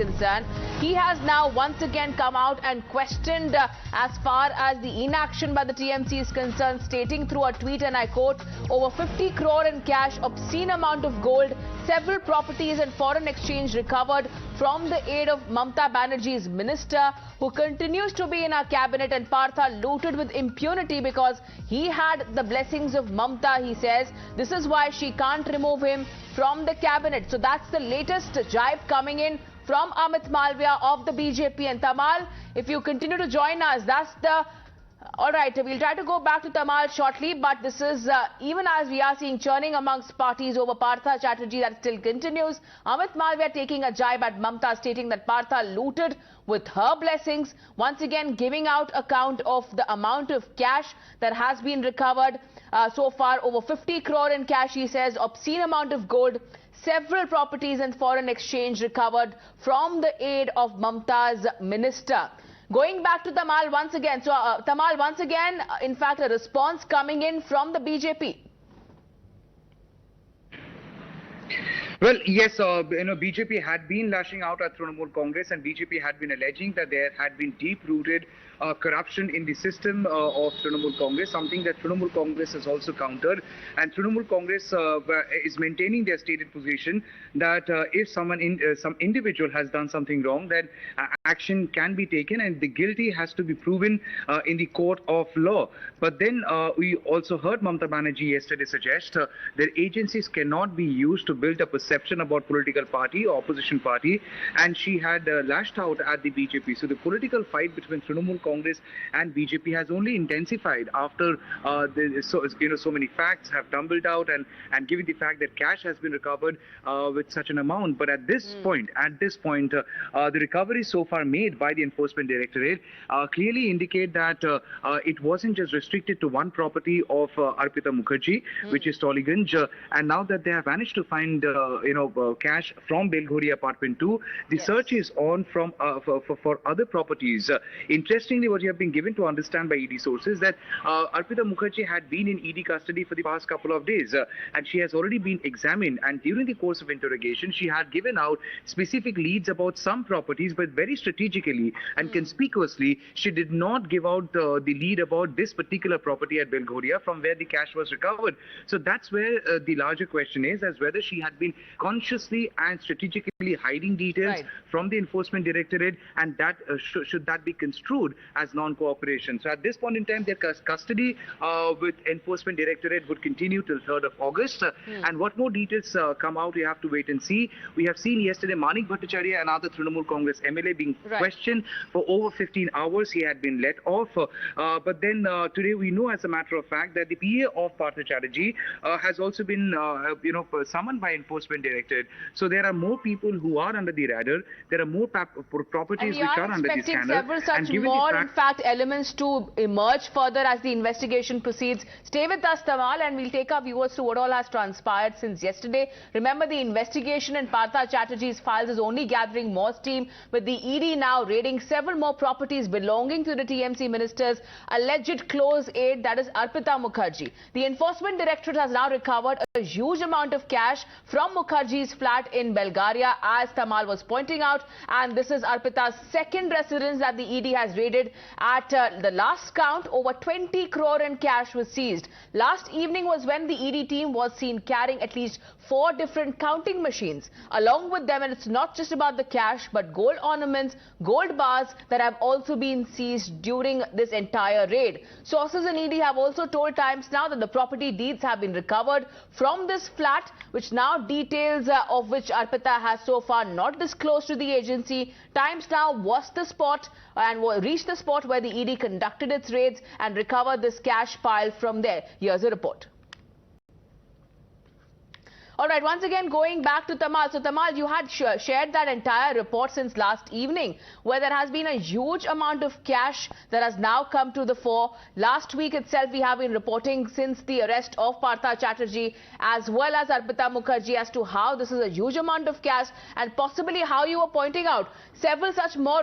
concerned. He has now once again come out and questioned as far as the inaction by the TMC is concerned, stating through a tweet, and I quote, over 50 crore in cash, obscene amount of gold, several properties and foreign exchange recovered from the aid of Mamata Banerjee's minister, who continues to be in our cabinet, and Partha looted with impunity because he had the blessings of Mamata, he says. This is why she can't remove him from the cabinet. So that's the latest jibe coming in from Amit Malviya of the BJP. And Tamal, if you continue to join us, that's the... All right, we'll try to go back to Tamal shortly, but this is, even as we are seeing churning amongst parties over Partha Chatterjee, that still continues. Amit Malviya taking a jibe at Mamata, stating that Partha looted with her blessings, once again giving out account of the amount of cash that has been recovered so far, over 50 crore in cash, he says, obscene amount of gold, several properties and foreign exchange recovered from the aid of Mamata's minister. Going back to Tamal once again. So, Tamal, once again, in fact, a response coming in from the BJP. Well, yes, BJP had been lashing out at Trinamool Congress, and BJP had been alleging that there had been deep-rooted corruption in the system of Trinamool Congress, something that Trinamool Congress has also countered. And Trinamool Congress is maintaining their stated position that if some individual has done something wrong, then action can be taken and the guilty has to be proven in the court of law. But then we also heard Mamata Banerjee yesterday suggest that agencies cannot be used to build a perception about political party or opposition party, and she had lashed out at the BJP. So the political fight between Trinamool Congress and BJP has only intensified after so many facts have tumbled out, and given the fact that cash has been recovered with such an amount. But at this point, the recovery so far made by the Enforcement Directorate clearly indicate that it wasn't just restricted to one property of Arpita Mukherjee, which is Tollygunge, and now that they have managed to find cash from Belghori Apartment 2, the search is on from for other properties. Interestingly, what you have been given to understand by ED sources that Arpita Mukherjee had been in ED custody for the past couple of days, and she has already been examined, and during the course of interrogation she had given out specific leads about some properties, but very strategically and conspicuously she did not give out the lead about this particular property at Belghoria from where the cash was recovered. So that's where the larger question is, as whether she had been consciously and strategically hiding details from the Enforcement Directorate, and that should that be construed as non-cooperation. So at this point in time, their custody with Enforcement Directorate would continue till 3rd of August. And what more details come out, we have to wait and see. We have seen yesterday Manik Bhattacharya, another Trinamool Congress MLA, being questioned for over 15 hours. He had been let off. But then today we know, as a matter of fact, that the PA of Partha Chatterjee has also been summoned by Enforcement Directorate. So there are more people who are under the radar. There are more properties which are under the scanner. Several such more, in fact, elements to emerge further as the investigation proceeds. Stay with us, Tamal, and we'll take our viewers to what all has transpired since yesterday. Remember, the investigation in Partha Chatterjee's files is only gathering more steam, with the ED now raiding several more properties belonging to the TMC minister's alleged close aide, that is Arpita Mukherjee. The Enforcement Directorate has now recovered a huge amount of cash from Mukherjee's flat in Bulgaria, as Tamal was pointing out, and this is Arpita's second residence that the ED has raided. At the last count, over 20 crore in cash was seized. Last evening was when the ED team was seen carrying at least 4 different counting machines along with them, and it's not just about the cash but gold ornaments, gold bars that have also been seized during this entire raid. Sources in ED have also told Times Now that the property deeds have been recovered from this flat, which now details of which Arpita has so far not disclosed to the agency. Times Now was the spot and reached the spot where the ED conducted its raids and recovered this cash pile from there. Here's a report. All right, once again going back to Tamal. So Tamal, you had shared that entire report since last evening, where there has been a huge amount of cash that has now come to the fore. Last week itself we have been reporting since the arrest of Partha Chatterjee as well as Arpita Mukherjee as to how this is a huge amount of cash, and possibly how you were pointing out several such more